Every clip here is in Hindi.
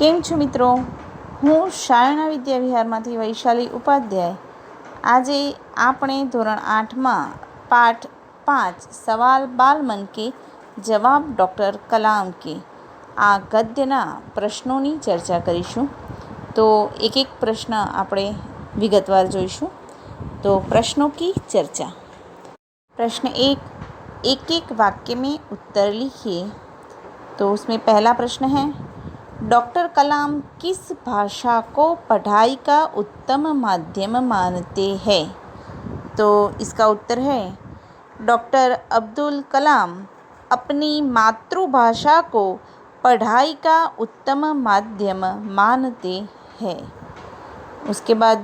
કેમ છો મિત્રો? હું શાળાના વિદ્યાવિહારમાંથી વૈશાલી ઉપાધ્યાય. આજે આપણે ધોરણ 8માં પાઠ 5 સવાલ બાલ મન કે જવાબ ડૉક્ટર કલામ કે આ ગદ્યના પ્રશ્નોની ચર્ચા કરીશું. તો એક એક પ્રશ્ન આપણે વિગતવાર જોઈશું. तो प्रश्नों की चर्चा. प्रश्न एक एक वाक्य में उत्तर लिखिए. तो उसमें पहला प्रश्न है, डॉक्टर कलाम किस भाषा को पढ़ाई का उत्तम माध्यम मानते हैं? तो इसका उत्तर है, डॉक्टर अब्दुल कलाम अपनी मातृभाषा को पढ़ाई का उत्तम माध्यम मानते हैं. उसके बाद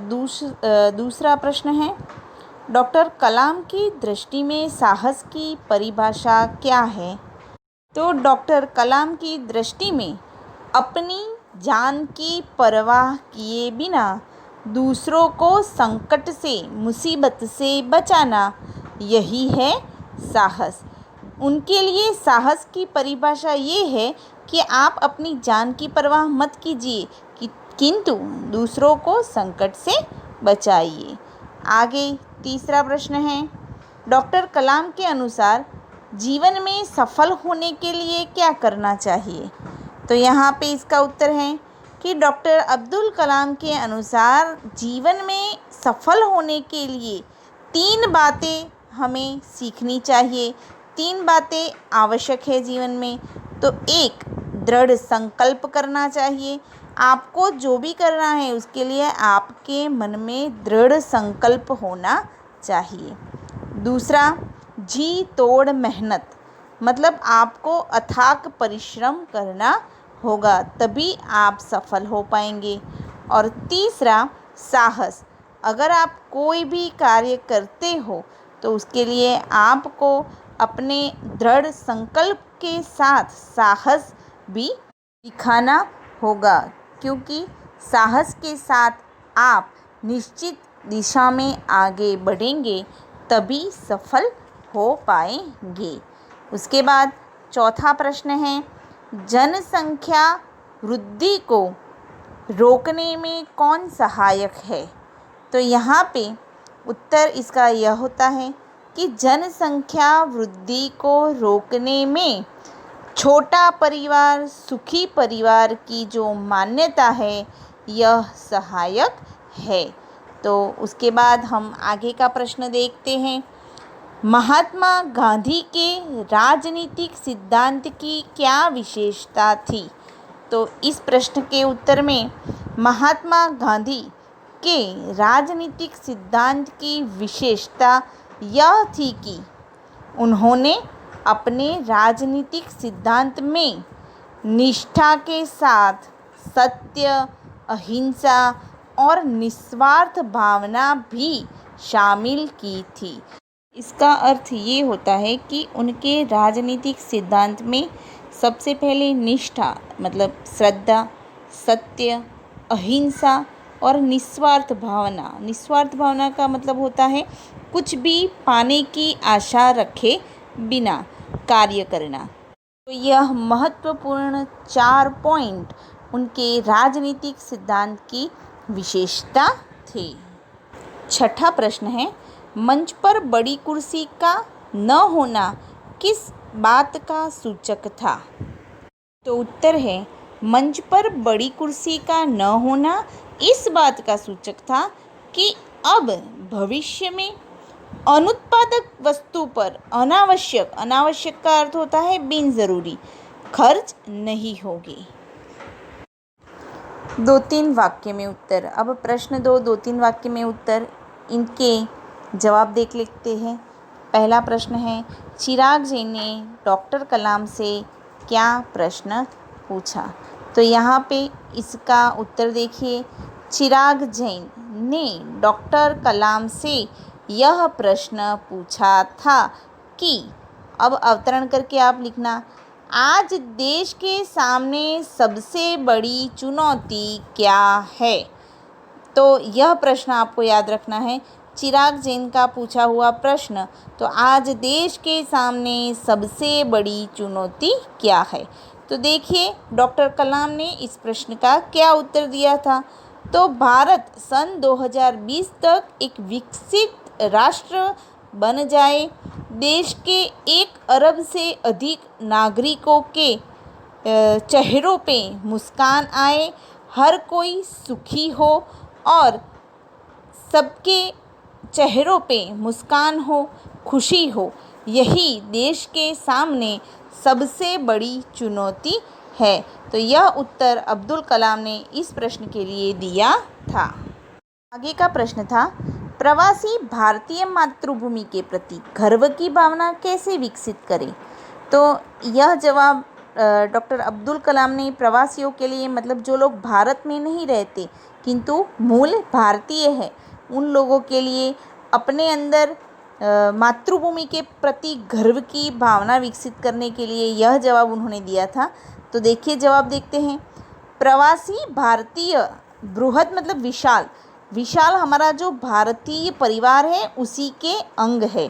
दूसरा प्रश्न है, डॉक्टर कलाम की दृष्टि में साहस की परिभाषा क्या है? तो डॉक्टर कलाम की दृष्टि में अपनी जान की परवाह किए बिना दूसरों को संकट से, मुसीबत से बचाना, यही है साहस. उनके लिए साहस की परिभाषा ये है कि आप अपनी जान की परवाह मत कीजिए किंतु दूसरों को संकट से बचाइए. आगे तीसरा प्रश्न है, डॉक्टर कलाम के अनुसार जीवन में सफल होने के लिए क्या करना चाहिए? तो यहाँ पे इसका उत्तर है कि डॉक्टर अब्दुल कलाम के अनुसार जीवन में सफल होने के लिए 3 बातें हमें सीखनी चाहिए. 3 बातें आवश्यक है जीवन में. तो एक, दृढ़ संकल्प करना चाहिए. आपको जो भी करना है उसके लिए आपके मन में दृढ़ संकल्प होना चाहिए. दूसरा, जी तोड़ मेहनत, मतलब आपको अथाक परिश्रम करना होगा तभी आप सफल हो पाएंगे. और तीसरा, साहस, अगर आप कोई भी कार्य करते हो तो उसके लिए आपको अपने दृढ़ संकल्प के साथ साहस भी दिखाना होगा, क्योंकि साहस के साथ आप निश्चित दिशा में आगे बढ़ेंगे तभी सफल हो पाएंगे. उसके बाद चौथा प्रश्न है, जनसंख्या वृद्धि को रोकने में कौन सहायक है? तो यहाँ पे उत्तर इसका यह होता है कि जनसंख्या वृद्धि को रोकने में छोटा परिवार, सुखी परिवार की जो मान्यता है यह सहायक है. तो उसके बाद हम आगे का प्रश्न देखते हैं, महात्मा गांधी के राजनीतिक सिद्धांत की क्या विशेषता थी? तो इस प्रश्न के उत्तर में महात्मा गांधी के राजनीतिक सिद्धांत की विशेषता यह थी कि उन्होंने अपने राजनीतिक सिद्धांत में निष्ठा के साथ सत्य, अहिंसा और निस्वार्थ भावना भी शामिल की थी. इसका अर्थ ये होता है कि उनके राजनीतिक सिद्धांत में सबसे पहले निष्ठा मतलब श्रद्धा, सत्य, अहिंसा और निस्वार्थ भावना. निस्वार्थ भावना का मतलब होता है कुछ भी पाने की आशा रखे बिना कार्य करना. तो यह महत्वपूर्ण 4 पॉइंट उनके राजनीतिक सिद्धांत की विशेषता थे. छठा प्रश्न है, मंच पर बड़ी कुर्सी का न होना किस बात का सूचक था? तो उत्तर है, मंच पर बड़ी कुर्सी का न होना इस बात का सूचक था कि अब भविष्य में अनुत्पादक वस्तु पर अनावश्यक का अर्थ होता है बिन ज़रूरी खर्च नहीं होगी. 2-3 वाक्य में उत्तर. अब प्रश्न 2-3 वाक्य में उत्तर, इनके जवाब देख लेते हैं. पहला प्रश्न है, चिराग जैन ने डॉक्टर कलाम से क्या प्रश्न पूछा? तो यहाँ पे इसका उत्तर देखिए, चिराग जैन ने डॉक्टर कलाम से यह प्रश्न पूछा था कि, अब अवतरण करके आप लिखना, आज देश के सामने सबसे बड़ी चुनौती क्या है? तो यह प्रश्न आपको याद रखना है, चिराग जैन का पूछा हुआ प्रश्न. तो आज देश के सामने सबसे बड़ी चुनौती क्या है? तो देखिए डॉक्टर कलाम ने इस प्रश्न का क्या उत्तर दिया था। तो भारत सन 2020 तक एक विकसित राष्ट्र बन जाए, देश के 1 अरब से अधिक नागरिकों के चेहरों पे मुस्कान आए, हर कोई सुखी हो और सबके चेहरों पे मुस्कान हो, खुशी हो, यही देश के सामने सबसे बड़ी चुनौती है। तो यह उत्तर अब्दुल कलाम ने इस प्रश्न के लिए दिया था। आगे का प्रश्न था, प्रवासी भारतीय मातृभूमि के प्रति गर्व की भावना कैसे विकसित करें। तो यह जवाब डॉक्टर अब्दुल कलाम ने प्रवासियों के लिए, मतलब जो लोग भारत में नहीं रहते किंतु मूल भारतीय है, उन लोगों के लिए अपने अंदर मातृभूमि के प्रति गर्व की भावना विकसित करने के लिए यह जवाब उन्होंने दिया था। तो देखिए जवाब देखते हैं। प्रवासी भारतीय, बृहद मतलब विशाल, विशाल हमारा जो भारतीय परिवार है उसी के अंग है,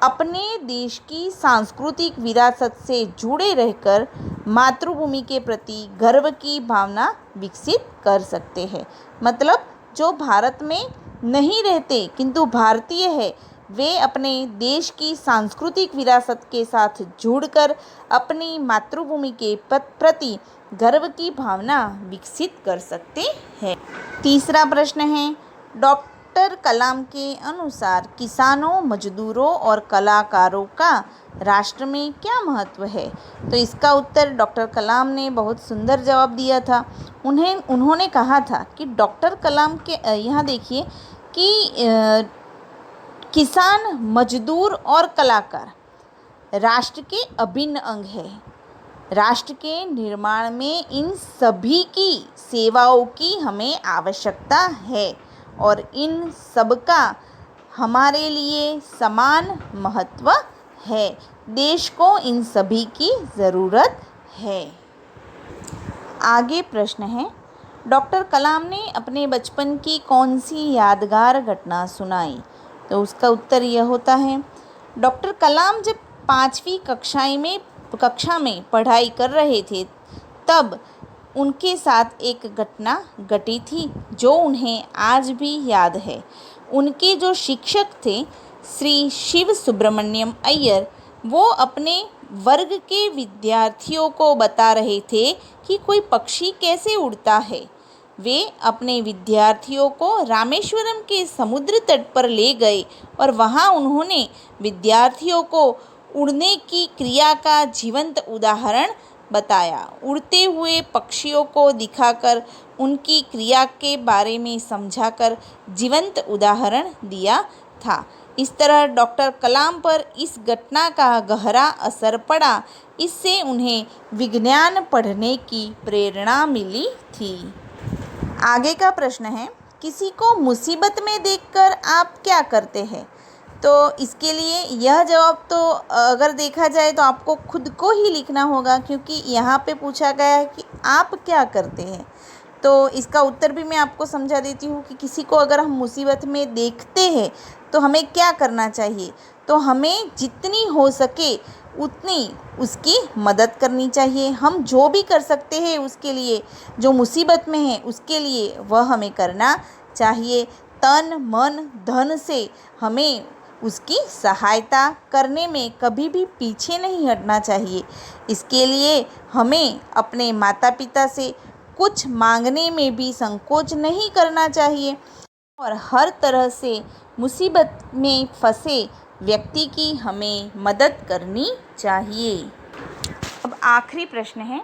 अपने देश की सांस्कृतिक विरासत से जुड़े रहकर मातृभूमि के प्रति गर्व की भावना विकसित कर सकते हैं। मतलब जो भारत में नहीं रहते किंतु भारतीय है, वे अपने देश की सांस्कृतिक विरासत के साथ जुड़कर अपनी मातृभूमि के प्रति गर्व की भावना विकसित कर सकते हैं। तीसरा प्रश्न है, डॉक्टर कलाम के अनुसार किसानों, मजदूरों और कलाकारों का राष्ट्र में क्या महत्व है। तो इसका उत्तर डॉक्टर कलाम ने बहुत सुंदर जवाब दिया था। उन्होंने कहा था कि डॉक्टर कलाम के यहाँ देखिए कि किसान, मजदूर और कलाकार राष्ट्र के अभिन्न अंग है। राष्ट्र के निर्माण में इन सभी की सेवाओं की हमें आवश्यकता है और इन सबका हमारे लिए समान महत्व है। देश को इन सभी की ज़रूरत है। आगे प्रश्न है, डॉक्टर कलाम ने अपने बचपन की कौन सी यादगार घटना सुनाई। तो उसका उत्तर यह होता है, डॉक्टर कलाम जब 5वीं कक्षा में पढ़ाई कर रहे थे तब उनके साथ एक घटना घटी थी जो उन्हें आज भी याद है। उनके जो शिक्षक थे श्री शिव सुब्रमण्यम अय्यर, वो अपने वर्ग के विद्यार्थियों को बता रहे थे कि कोई पक्षी कैसे उड़ता है। वे अपने विद्यार्थियों को रामेश्वरम के समुद्र तट पर ले गए और वहाँ उन्होंने विद्यार्थियों को उड़ने की क्रिया का जीवंत उदाहरण बताया। उड़ते हुए पक्षियों को दिखाकर उनकी क्रिया के बारे में समझाकर जीवंत उदाहरण दिया था। इस तरह डॉक्टर कलाम पर इस घटना का गहरा असर पड़ा। इससे उन्हें विज्ञान पढ़ने की प्रेरणा मिली थी। आगे का प्रश्न है, किसी को मुसीबत में देखकर आप क्या करते हैं। तो इसके लिए यह जवाब तो अगर देखा जाए तो आपको खुद को ही लिखना होगा, क्योंकि यहाँ पे पूछा गया है कि आप क्या करते हैं। तो इसका उत्तर भी मैं आपको समझा देती हूँ कि किसी को अगर हम मुसीबत में देखते हैं तो हमें क्या करना चाहिए। तो हमें जितनी हो सके उतनी उसकी मदद करनी चाहिए। हम जो भी कर सकते हैं उसके लिए, जो मुसीबत में है उसके लिए, वह हमें करना चाहिए। तन मन धन से हमें उसकी सहायता करने में कभी भी पीछे नहीं हटना चाहिए। इसके लिए हमें अपने माता पिता से कुछ मांगने में भी संकोच नहीं करना चाहिए और हर तरह से मुसीबत में फंसे व्यक्ति की हमें मदद करनी चाहिए। अब आखिरी प्रश्न है,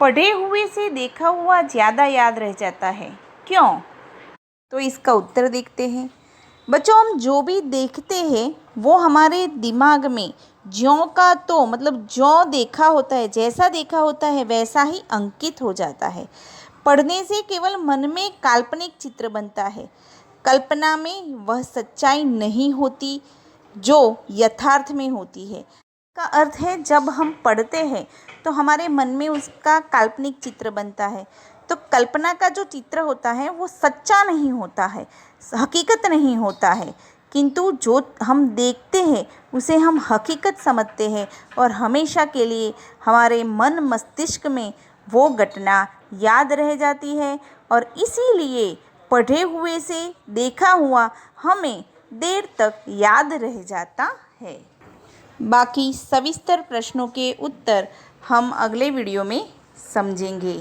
पढ़े हुए से देखा हुआ ज़्यादा याद रह जाता है, क्यों। तो इसका उत्तर देखते हैं। बच्चों, हम जो भी देखते हैं वो हमारे दिमाग में ज्यों का तो मतलब ज्यों देखा होता है, जैसा देखा होता है वैसा ही अंकित हो जाता है। पढ़ने से केवल मन में काल्पनिक चित्र बनता है। कल्पना में वह सच्चाई नहीं होती जो यथार्थ में होती है। का अर्थ है जब हम पढ़ते हैं तो हमारे मन में उसका काल्पनिक चित्र बनता है। तो कल्पना का जो चित्र होता है वो सच्चा नहीं होता है, हकीकत नहीं होता है। किंतु जो हम देखते हैं उसे हम हकीकत समझते हैं और हमेशा के लिए हमारे मन मस्तिष्क में वो घटना याद रह जाती है और इसीलिए पढ़े हुए से देखा हुआ हमें देर तक याद रह जाता है। बाकी सविस्तर प्रश्नों के उत्तर हम अगले वीडियो में समझेंगे।